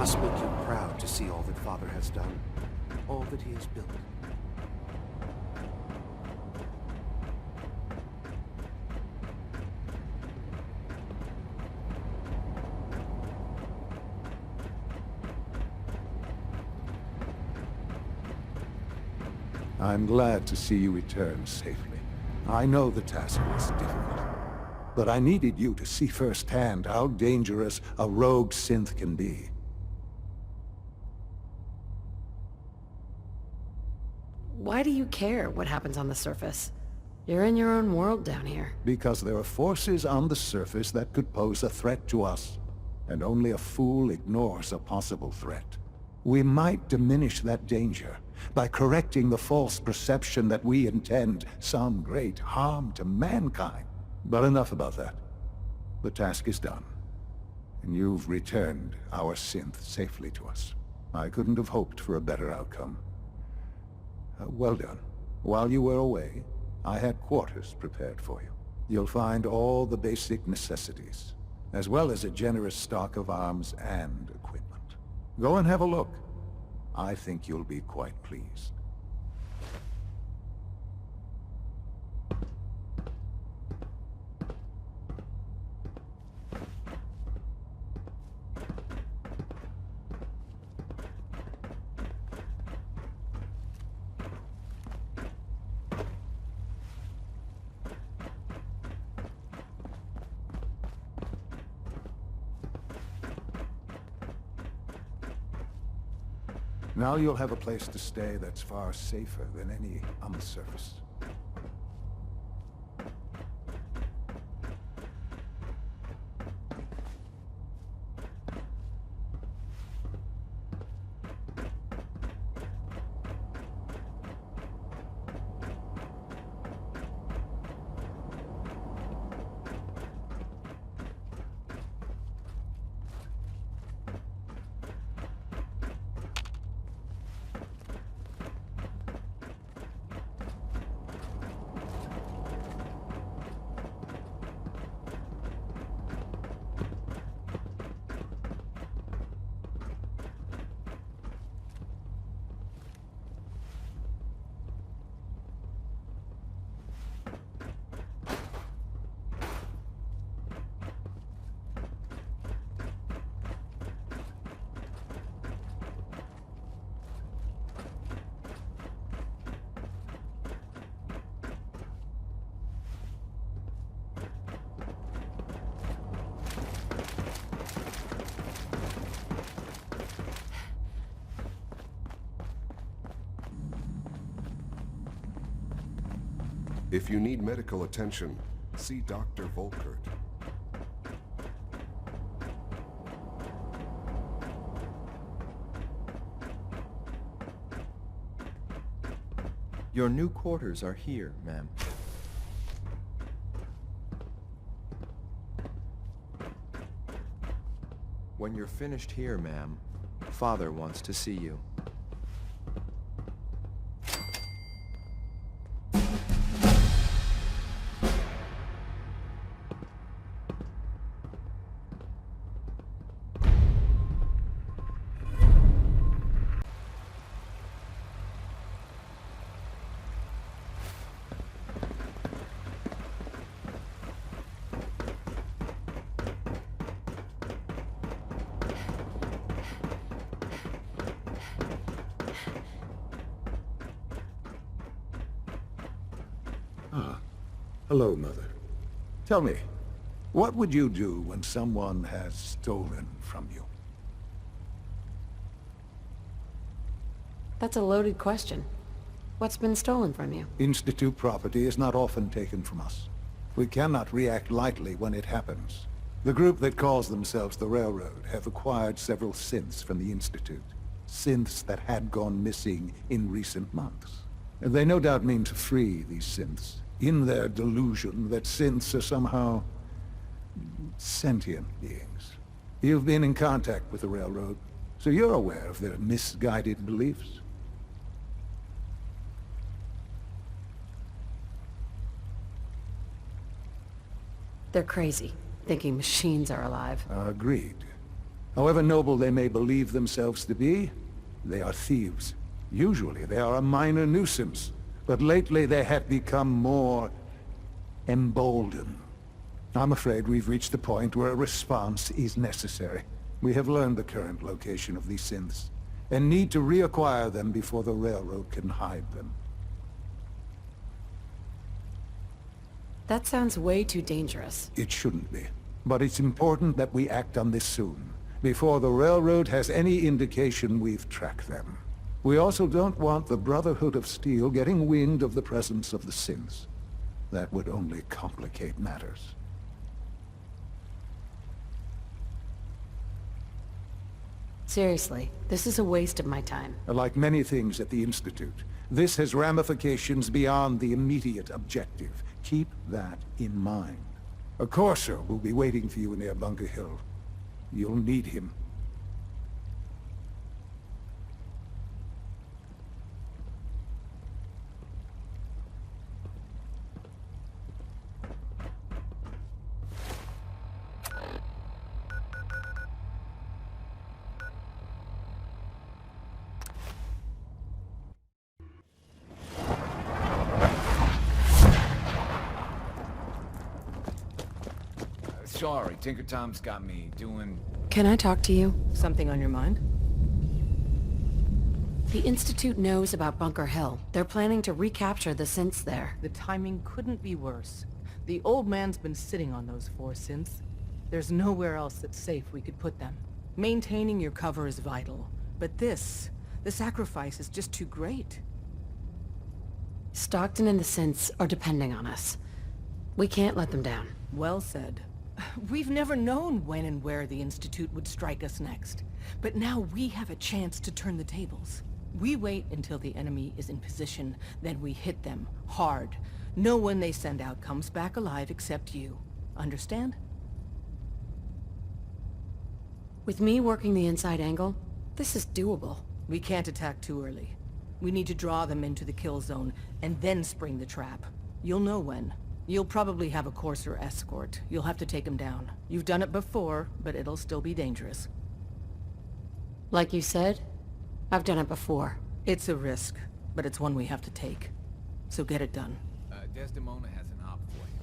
must make you proud to see all that Father has done, all that he has built. I'm glad to see you return safely. I know the task was difficult, but I needed you to see firsthand how dangerous a rogue synth can be. Why do you care what happens on the surface? You're in your own world down here. Because there are forces on the surface that could pose a threat to us, and only a fool ignores a possible threat. We might diminish that danger by correcting the false perception that we intend some great harm to mankind. But enough about that. The task is done, and you've returned our synth safely to us. I couldn't have hoped for a better outcome. Well done. While you were away, I had quarters prepared for you. You'll find all the basic necessities, as well as a generous stock of arms and equipment. Go and have a look. I think you'll be quite pleased. Now you'll have a place to stay that's far safer than any on the surface. If you need medical attention, see Dr. Volkert. Your new quarters are here, ma'am. When you're finished here, ma'am, Father wants to see you. Hello, Mother. Tell me, what would you do when someone has stolen from you? That's a loaded question. What's been stolen from you? Institute property is not often taken from us. We cannot react lightly when it happens. The group that calls themselves the Railroad have acquired several synths from the Institute. Synths that had gone missing in recent months. And they no doubt mean to free these synths, in their delusion that synths are somehow sentient beings. You've been in contact with the Railroad, so you're aware of their misguided beliefs. They're crazy, thinking machines are alive. Agreed. However noble they may believe themselves to be, they are thieves. Usually they are a minor nuisance, but lately they have become more emboldened. I'm afraid we've reached the point where a response is necessary. We have learned the current location of these synths, and need to reacquire them before the railroad can hide them. That sounds way too dangerous. It shouldn't be. But it's important that we act on this soon, before the railroad has any indication we've tracked them. We also don't want the Brotherhood of Steel getting wind of the presence of the synths. That would only complicate matters. Seriously, this is a waste of my time. Like many things at the Institute, this has ramifications beyond the immediate objective. Keep that in mind. A courser will be waiting for you near Bunker Hill. You'll need him. Sorry, Tinker Tom's got me doing... Can I talk to you? Something on your mind? The Institute knows about Bunker Hill. They're planning to recapture the synths there. The timing couldn't be worse. The old man's been sitting on those 4 synths. There's nowhere else that's safe we could put them. Maintaining your cover is vital. But the sacrifice is just too great. Stockton and the synths are depending on us. We can't let them down. Well said. We've never known when and where the Institute would strike us next. But now we have a chance to turn the tables. We wait until the enemy is in position, then we hit them hard. No one they send out comes back alive except you. Understand? With me working the inside angle, this is doable. We can't attack too early. We need to draw them into the kill zone, and then spring the trap. You'll know when. You'll probably have a courser escort. You'll have to take him down. You've done it before, but it'll still be dangerous. Like you said, I've done it before. It's a risk, but it's one we have to take. So get it done. Desdemona has an op for you.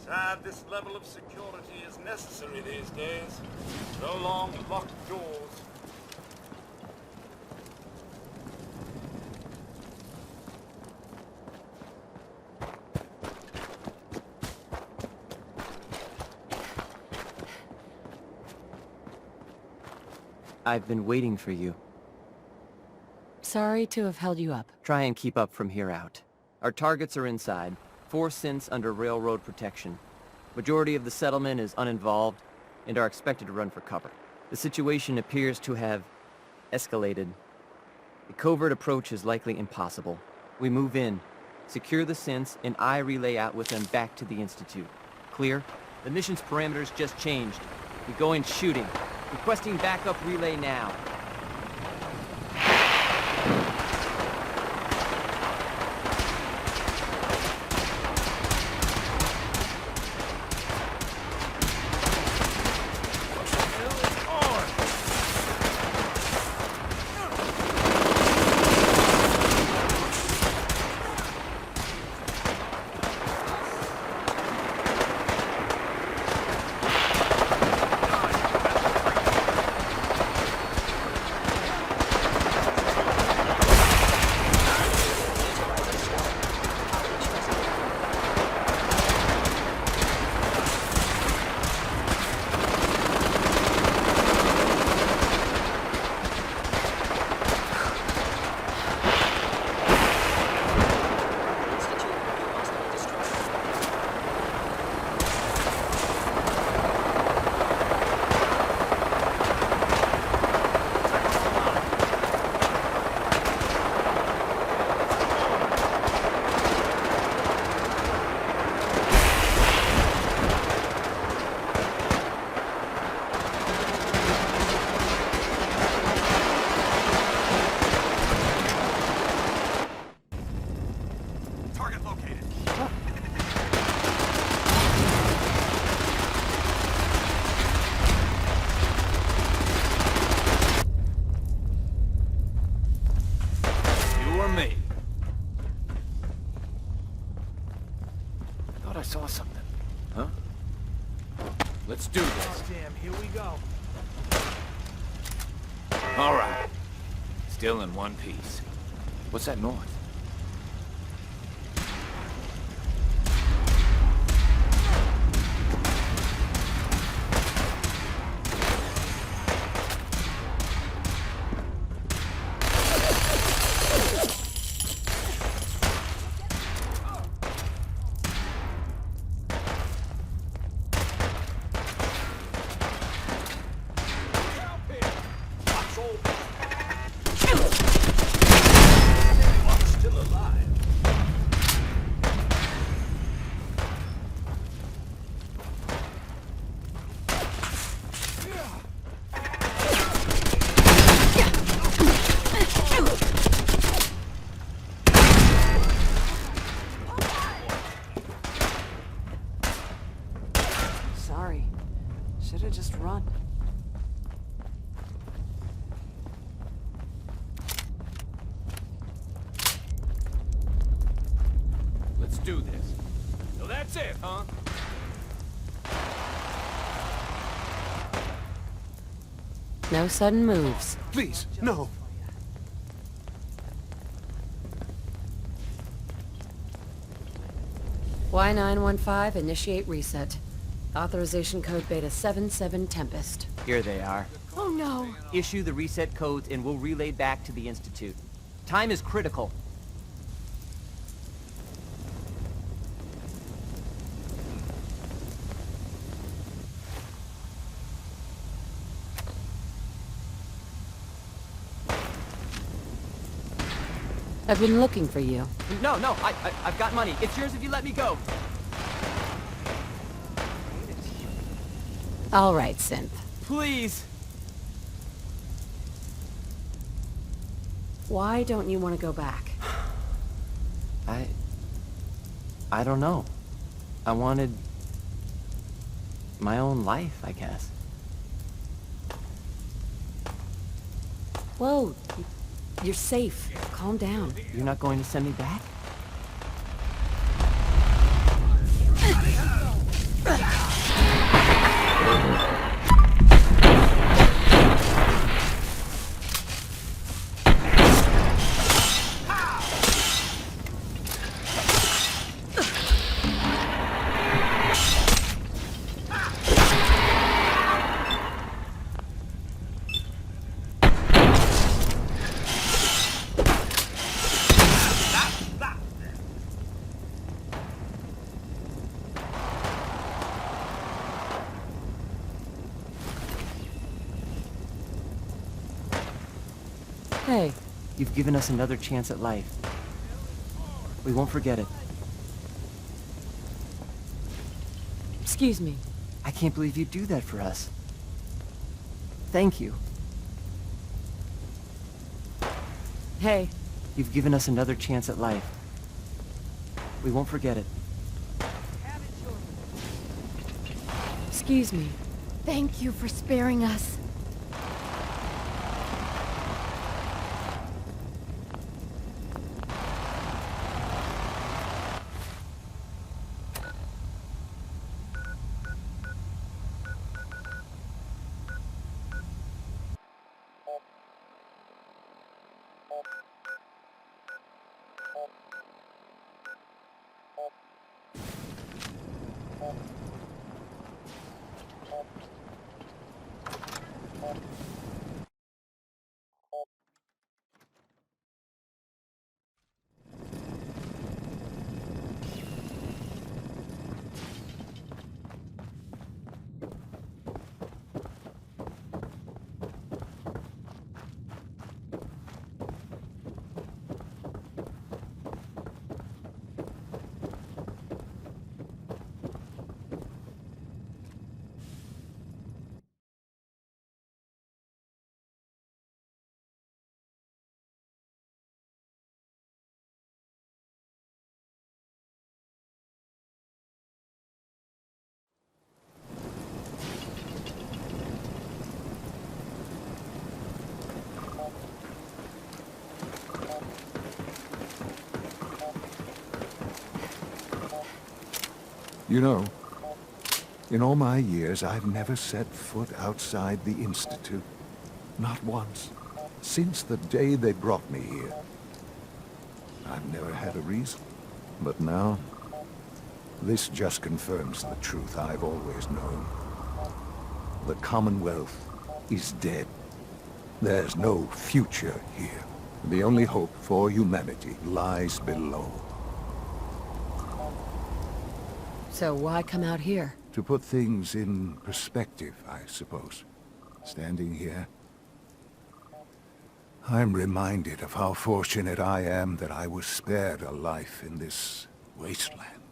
Sad this level of security is necessary these days. No long locked doors. I've been waiting for you. Sorry to have held you up. Try and keep up from here out. Our targets are inside. 4 synths under railroad protection. Majority of the settlement is uninvolved and are expected to run for cover. The situation appears to have escalated. The covert approach is likely impossible. We move in, secure the synths, and I relay out with them back to the Institute. Clear? The mission's parameters just changed. We go in shooting. Requesting backup relay now. Let's do this. Oh, damn, here we go. All right. Still in one piece. What's that noise? Sorry. Should've just run. Let's do this. So that's it, huh? No sudden moves. Please, no. Y915, initiate reset. Authorization code Beta 77 Tempest. Here they are. Oh no! Issue the reset codes and we'll relay back to the Institute. Time is critical. I've been looking for you. No, I've got money. It's yours if you let me go. All right, Synth. Please. Why don't you want to go back? I don't know. I wanted my own life, I guess. Whoa, you're safe. Calm down. You're not going to send me back? Hey, You've given us another chance at life. We won't forget it. excuse me. I can't believe you'd do that for us. Thank you. Hey, You've given us another chance at life. We won't forget it. excuse me. Thank you for sparing us. You know, In all my years, I've never set foot outside the Institute. Not once. Since the day they brought me here. I've never had a reason. But now, this just confirms the truth I've always known. The Commonwealth is dead. There's no future here. The only hope for humanity lies below. So why come out here? To put things in perspective, I suppose. Standing here, I'm reminded of how fortunate I am that I was spared a life in this wasteland.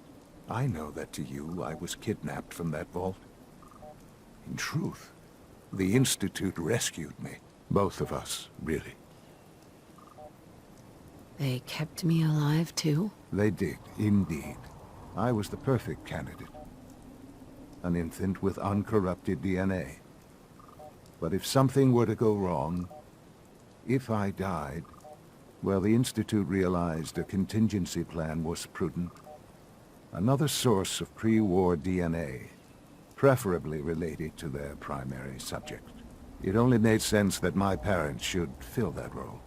I know that to you, I was kidnapped from that vault. In truth, the Institute rescued me. Both of us, really. They kept me alive, too? They did, indeed. I was the perfect candidate. An infant with uncorrupted DNA. But if something were to go wrong, if I died, well, the Institute realized a contingency plan was prudent. Another source of pre-war DNA, preferably related to their primary subject. It only made sense that my parents should fill that role.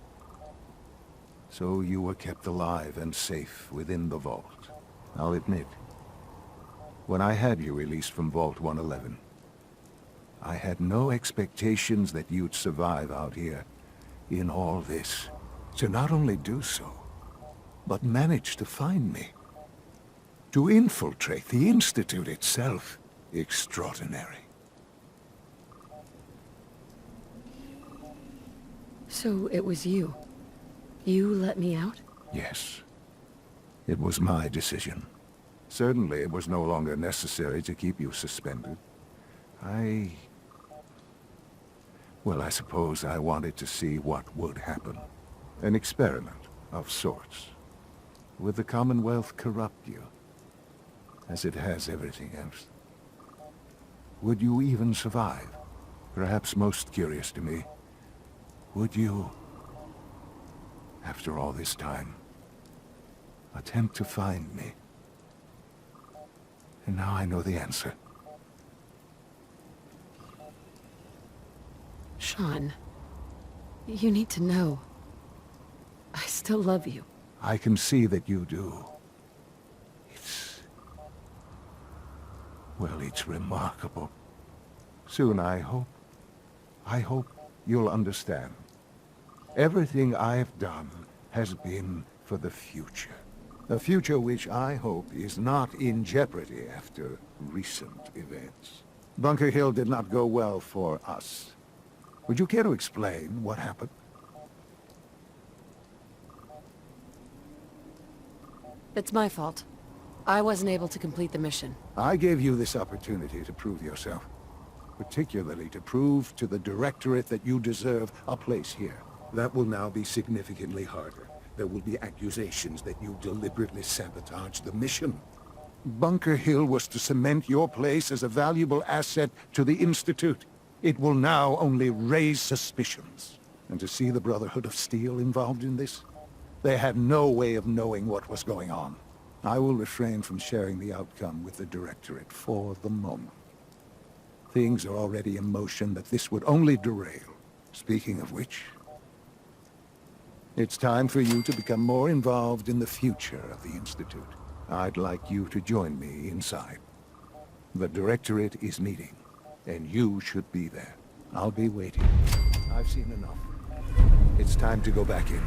So you were kept alive and safe within the vault. I'll admit, when I had you released from Vault 111, I had no expectations that you'd survive out here in all this. To not only do so, but manage to find me. To infiltrate the Institute itself. Extraordinary. So it was you. You let me out? Yes. It was my decision. Certainly it was no longer necessary to keep you suspended. Well, I suppose I wanted to see what would happen. An experiment of sorts. Would the Commonwealth corrupt you? As it has everything else. Would you even survive? Perhaps most curious to me, would you, after all this time, attempt to find me? And now I know the answer. Sean, you need to know. I still love you. I can see that you do. Well, it's remarkable. Soon, I hope you'll understand. Everything I've done has been for the future. A future which I hope is not in jeopardy after recent events. Bunker Hill did not go well for us. Would you care to explain what happened? It's my fault. I wasn't able to complete the mission. I gave you this opportunity to prove yourself. Particularly to prove to the Directorate that you deserve a place here. That will now be significantly harder. There will be accusations that you deliberately sabotaged the mission. Bunker Hill was to cement your place as a valuable asset to the Institute. It will now only raise suspicions. And to see the Brotherhood of Steel involved in this? They had no way of knowing what was going on. I will refrain from sharing the outcome with the Directorate for the moment. Things are already in motion that this would only derail. Speaking of which, it's time for you to become more involved in the future of the Institute. I'd like you to join me inside. The Directorate is meeting, and you should be there. I'll be waiting. I've seen enough. It's time to go back in.